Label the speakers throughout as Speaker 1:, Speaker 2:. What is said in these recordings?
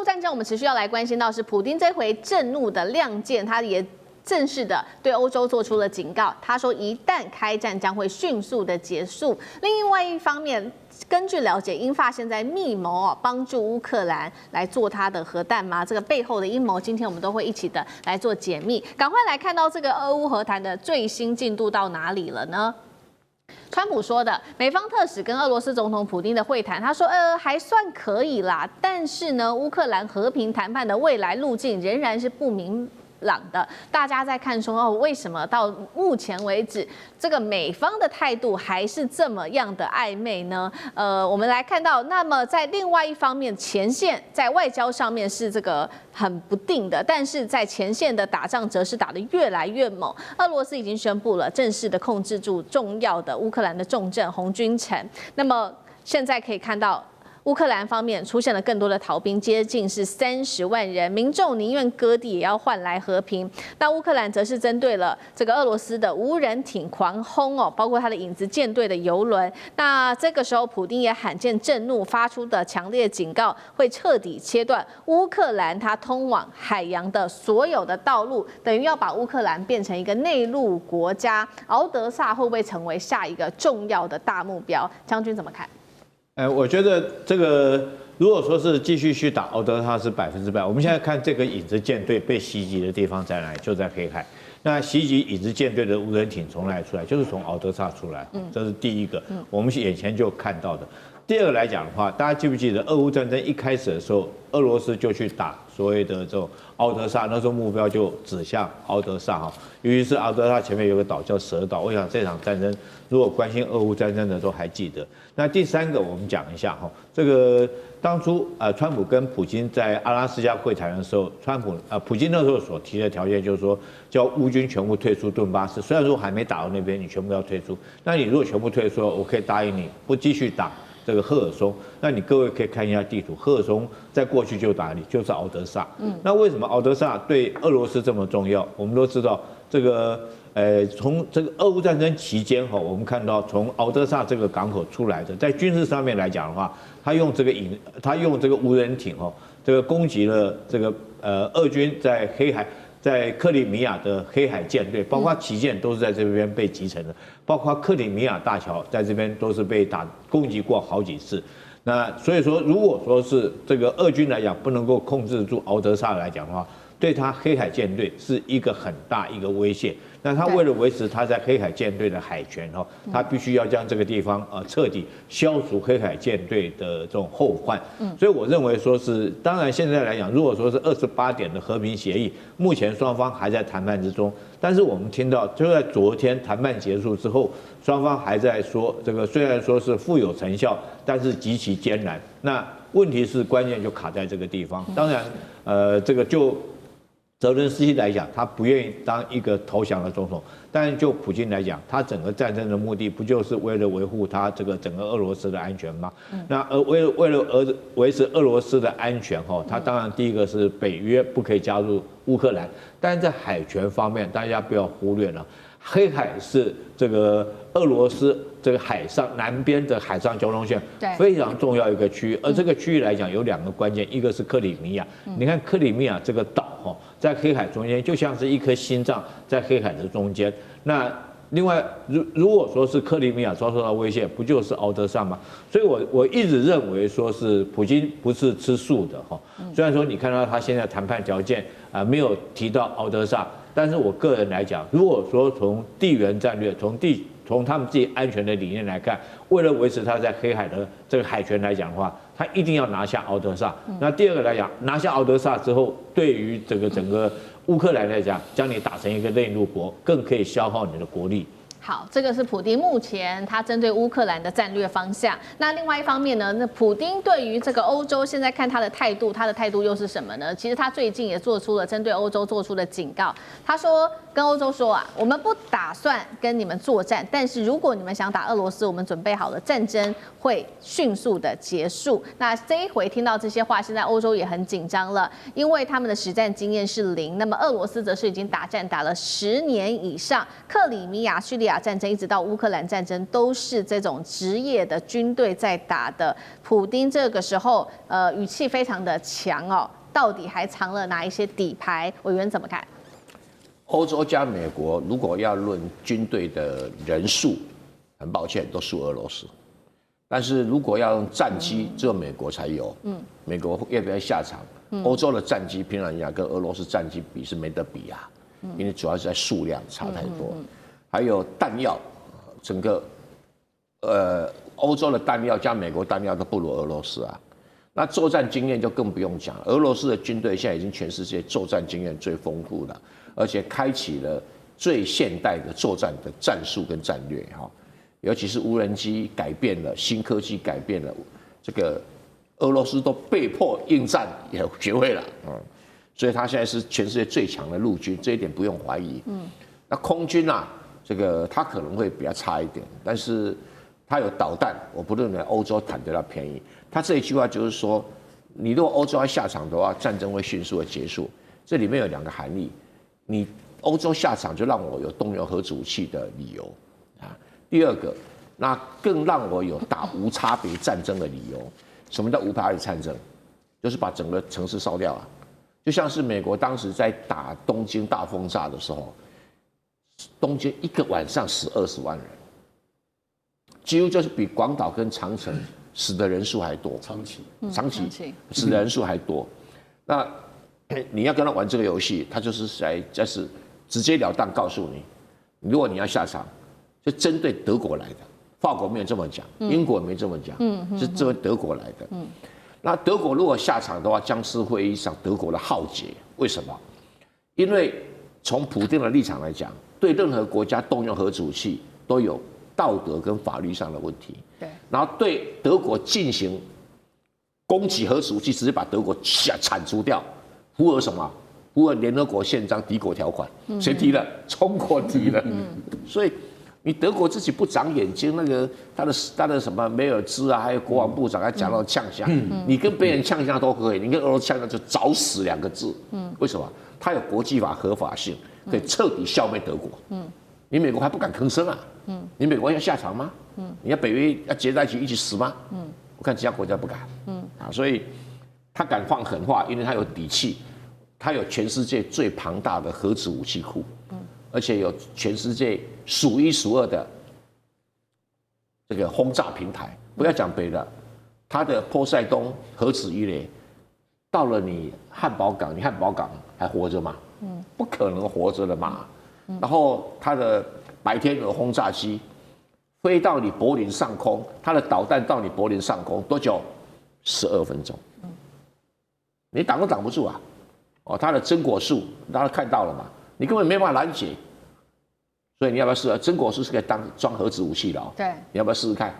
Speaker 1: 烏戰爭，我們持續要來關心到是普丁這回震怒的亮劍，他也正式的對歐洲做出了警告。他說，一旦開戰，將會迅速的結束。另外一方面，根據了解，英法現在密謀幫助烏克蘭來做他的核彈嗎？這個背後的陰謀，今天我們都會一起的來做解密。趕快來看到這個俄烏和談的最新進度到哪裡了呢？川普說的，美方特使跟俄羅斯總統普丁的會談，他說，還算可以啦，但是呢，烏克蘭和平談判的未來路徑仍然是不明朗的。大家在看說，為什麼到目前為止，這個美方的態度還是這麼樣的曖昧呢？我們來看到，那麼在另外一方面，前線在外交上面是這個很不定的，但是在前線的打仗則是打得越來越猛。俄羅斯已經宣布了正式的控制住重要的烏克蘭的重鎮紅軍城。那麼現在可以看到，烏克蘭方面出現了更多的逃兵，接近是30萬人，民眾寧願割地也要換來和平。那烏克蘭則是針對了這個俄羅斯的無人艇狂轟包括他的影子艦隊的油輪。那這個時候，普丁也罕見震怒，發出的強烈警告，會徹底切斷烏克蘭它通往海洋的所有的道路，等於要把烏克蘭變成一個內陸國家。敖德薩會不會成為下一個重要的大目標？將軍怎麼看？
Speaker 2: 我覺得這個如果說是繼續去打敖德薩是100%。我們現在看這個影子艦隊被襲擊的地方在哪裡？就在黑海。那襲擊影子艦隊的無人艇從哪裡出來？就是從敖德薩出來。這是第一個，我們眼前就看到的。第二個來講的話，大家記不記得俄烏戰爭一開始的時候，俄羅斯就去打所謂的這種敖德薩，那時候目標就指向敖德薩哈。尤其是敖德薩前面有個島叫蛇島，我想這場戰爭如果關心俄烏戰爭的都還記得。那第三個我們講一下哈，這個當初川普跟普京在阿拉斯加會談的時候，普京那時候所提的條件就是說，叫烏軍全部退出頓巴斯，雖然說還沒打到那邊，你全部要退出。那你如果全部退出，我可以答應你不繼續打這個赫爾松。那你各位可以看一下地圖，赫爾松在過去就哪裡？就是敖德薩。那為什麼敖德薩對俄羅斯這麼重要？我們都知道這個。從這個俄烏戰爭期間我們看到從敖德薩這個港口出來的，在軍事上面來講的話，他用這個無人艇這個攻擊了這個俄軍在黑海，在克里米亞的黑海艦隊，包括旗艦都是在這邊被擊沉的，包括克里米亞大橋在這邊都是被攻擊過好幾次。那所以說，如果說是這個俄軍來講不能夠控制住敖德薩來講的話，對他黑海艦隊是一個很大一個威脅。那他為了維持他在黑海艦隊的海權他必須要將這個地方徹底消除黑海艦隊的這種後患。所以我認為說是，當然現在來講，如果說是28點的和平協議，目前雙方還在談判之中。但是我們聽到就在昨天談判結束之後，雙方還在說這個雖然說是富有成效，但是極其艱難。那問題是關鍵就卡在這個地方。當然，這個就澤倫斯基來講，他不願意當一個投降的總統，但是就普京來講，他整個戰爭的目的不就是為了維護他這個整個俄羅斯的安全嗎？那為了維持俄羅斯的安全他當然第一個是北約不可以加入烏克蘭，但是在海權方面，大家不要忽略了，黑海是這個俄羅斯這個海上南邊的海上交通線非常重要一個區域，而這個區域來講有兩個關鍵，一個是克里米亞，你看克里米亞這個島在黑海中間就像是一顆心臟在黑海的中間。那另外，如果說是克里米亞遭受到威脅，不就是敖德薩嗎？所以我一直認為說是普京不是吃素的雖然說你看到他現在談判條件沒有提到敖德薩，但是我個人來講，如果說從地緣戰略，從他們自己安全的理念來看，為了維持他在黑海的這個海權來講的話，他一定要拿下敖德薩。那第二個來講，拿下敖德薩之後，對於這個整個烏克蘭來講，將你打成一個內陸國，更可以消耗你的國力。
Speaker 1: 好，這個是普丁目前他針對烏克蘭的戰略方向。那另外一方面呢，那普丁對於這個歐洲現在看他的態度又是什麼呢？其實他最近也做出了針對歐洲做出的警告。他說跟歐洲說我們不打算跟你們作戰，但是如果你們想打俄羅斯，我們準備好了，戰爭會迅速的結束。那這一回聽到這些話，現在歐洲也很緊張了，因為他們的實戰經驗是0，那麼俄羅斯則是已經打仗打了10年以上，克里米亞、敘利亞亞戰爭一直到烏克蘭戰爭，都是這種職業的軍隊在打的。普丁這個時候語氣非常的強哦，到底還藏了哪一些底牌？委員怎麼看？
Speaker 3: 歐洲加美國如果要論軍隊的人數，很抱歉都輸俄羅斯。但是如果要用戰機，只有美國才有。美國要不要下場？歐洲的戰機平常講跟俄羅斯戰機比是沒得比啊，因為主要是在數量差太多，還有彈藥，整個歐洲的彈藥加美國彈藥都不如俄羅斯啊。那作戰經驗就更不用講了，俄羅斯的軍隊現在已經全世界作戰經驗最豐富的，而且開啟了最現代的作戰的戰術跟戰略哈。尤其是無人機改變了，新科技改變了，這個俄羅斯都被迫應戰也學會了，所以他現在是全世界最強的陸軍，這一點不用懷疑。那空軍啊，這個他可能會比較差一點，但是他有導彈，我不認為歐洲貪得到便宜。他這一句話就是說，你如果歐洲要下場的話，戰爭會迅速的結束。這裡面有兩個含義，你歐洲下場就讓我有動用核子武器的理由啊。第二個，那更讓我有打無差別戰爭的理由。什麼叫無差別戰爭？就是把整個城市燒掉啊！就像是美國當時在打東京大轟炸的時候，東京一個晚上死20萬人，幾乎就是比廣島跟長城死的人數還多。長崎死的人數還多。那你要跟他玩這個遊戲，他就是直截了當告訴你，如果你要下場。就針對德國來的，法國沒有這麼講，英國也沒這麼講，是針對德國來的。那德國如果下場的話，將是會一場德國的浩劫。為什麼？因為從普丁的立場來講，對任何國家動用核子武器都有道德跟法律上的問題。然後對德國進行攻擊核子武器，直接把德國鏟除掉，符合什麼？符合聯合國憲章敵國條款。誰提了？中國提了。所以。你德國自己不長眼睛，那個他的什麼梅爾茲啊，還有國防部長還講到嗆聲，你跟別人嗆聲都可以，你跟俄羅斯嗆聲就找死2個字。為什麼？他有國際法合法性，可以徹底消滅德國。你美國還不敢吭聲啊？你美國要下場嗎？你要北約要結在一起死嗎？我看其他國家不敢。所以他敢放狠話，因為他有底氣，他有全世界最龐大的核子武器庫。而且有全世界數1數2的這個轟炸平台，不要講別的，它的波塞冬核子魚雷到了你漢堡港，你漢堡港還活着嗎？不可能活着的嘛。然後它的白天鵝轟炸機飛到你柏林上空，它的導彈到你柏林上空多久？12分鐘。你擋都擋不住啊！哦，它的真果樹大家看到了嘛？你根本沒辦法攔截，所以你要不要試？真果樹是可以裝核子武器的哦。對，你要不要試試看？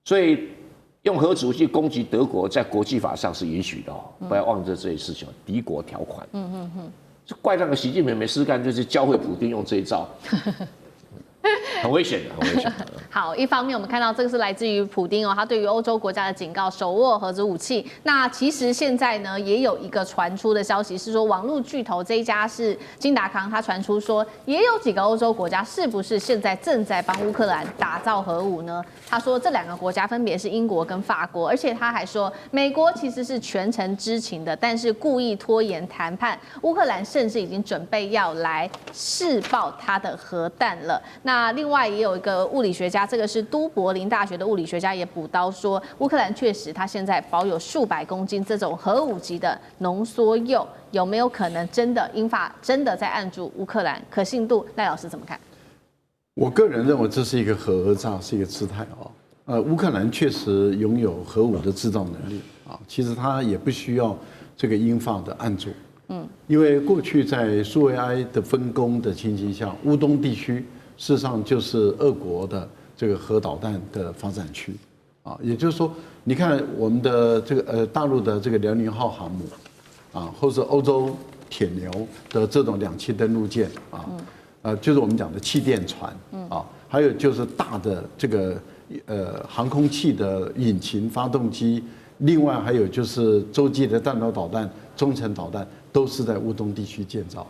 Speaker 3: 所以用核子武器攻擊德國，在國際法上是允許的哦。不要忘記這些事情，敵國條款。這怪那個習近平沒事幹，就是教會普丁用這一招。很危險的，很危險的。
Speaker 1: 好，一方面我們看到這個是來自於普丁哦，他對於歐洲國家的警告，手握核子武器。那其實現在呢，也有一個傳出的消息是說，網絡巨頭這一家是金達康，他傳出說也有幾個歐洲國家是不是現在正在幫烏克蘭打造核武呢？他說這2個國家分別是英國跟法國，而且他還說美國其實是全程知情的，但是故意拖延談判。烏克蘭甚至已經準備要來試爆他的核彈了。那另外也有一個物理學家，這個是都柏林大學的物理學家也補刀說，烏克蘭確實他現在保有數百公斤這種核武級的濃縮鈾，有沒有可能真的英法真的在按住烏克蘭？可信度，賴老師怎麼看？
Speaker 4: 我個人認為這是一個核訛詐，是一個姿態啊。烏克蘭確實擁有核武的制造能力啊，其實他也不需要這個英法的按住。因為過去在蘇維埃的分工的情形下，烏東地區事實上就是俄國的這個核導彈的發展區，啊，也就是說，你看我們的這個大陸的這個遼寧號航母，啊，或是歐洲鐵牛的這種2棲登陸艦啊，就是我們講的氣墊船啊，還有就是大的這個航空器的引擎發動機，另外還有就是洲際的彈道導彈中程導彈都是在烏東地區建造。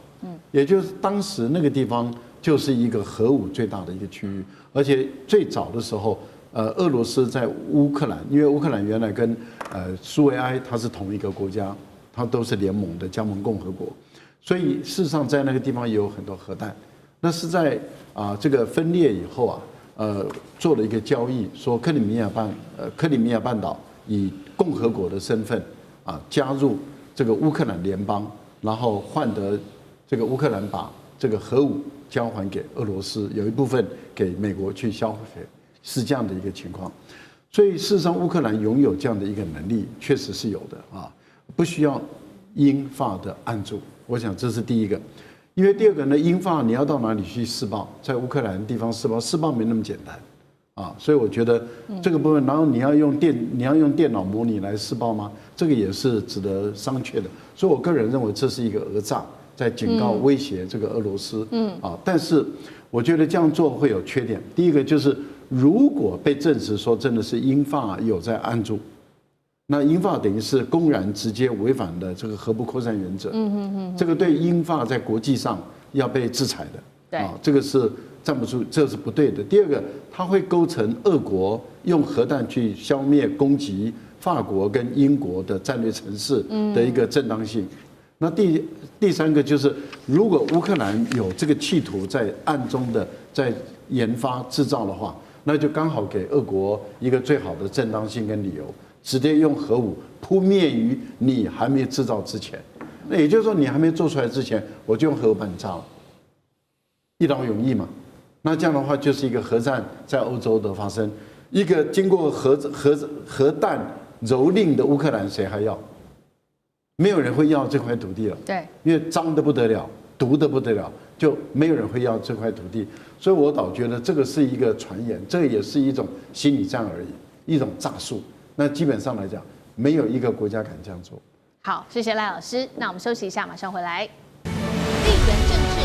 Speaker 4: 也就是當時那個地方就是一個核武最大的一個區域，而且最早的時候，俄羅斯在烏克蘭，因為烏克蘭原來跟蘇維埃它是同一個國家，它都是聯盟的加盟共和國，所以事實上在那個地方也有很多核彈。那是在這個分裂以後做了一個交易，說克里米亞半島以共和國的身份加入這個烏克蘭聯邦，然後換得這個烏克蘭把這個核武交還給俄羅斯，有一部分給美國去銷毀，是這樣的一個情況。所以事實上，烏克蘭擁有這樣的一個能力，確實是有的不需要英法的按住。我想這是第一個。因為第二個呢，英法你要到哪裡去試爆？在烏克蘭的地方試爆沒那麼簡單所以我覺得這個部分，然後你要用電腦模擬來試爆嗎？這個也是值得商榷的。所以我個人認為這是一個訛詐，在警告威脅這個俄羅斯但是我覺得這樣做會有缺點。第一個就是如果被證實說真的是英法有在按住，那英法等於是公然直接違反了這個核不擴散原則，這個對英法在國際上要被制裁的，這個是站不住，這是不對的。第二個，它會構成俄國用核彈去消滅攻擊法國跟英國的戰略城市的一個正當性。那第三個就是，如果烏克蘭有這個企圖在暗中的在研發製造的話，那就剛好給俄國一個最好的正當性跟理由。直接用核武撲滅於你還沒製造之前，那也就是說你還沒做出來之前，我就用核武把你炸了，一勞永逸嘛。那這樣的話就是一個核戰在歐洲的發生，一個經過核彈蹂躪的烏克蘭，誰還要？沒有人會要這塊土地了。對，因為髒得不得了，毒得不得了，就沒有人會要這塊土地。所以我倒覺得這個是一個傳言，這個也是一種心理戰而已，一種詐術。那基本上來講，沒有一個國家敢這樣做。
Speaker 1: 好，謝謝賴老師。那我們休息一下，馬上回來。地緣政治、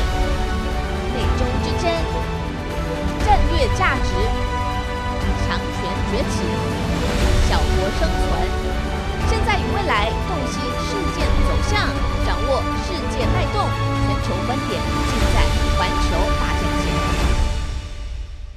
Speaker 1: 美中之爭、戰略價值、強權崛起、小國生存，現在與未來洞悉事件走向，掌握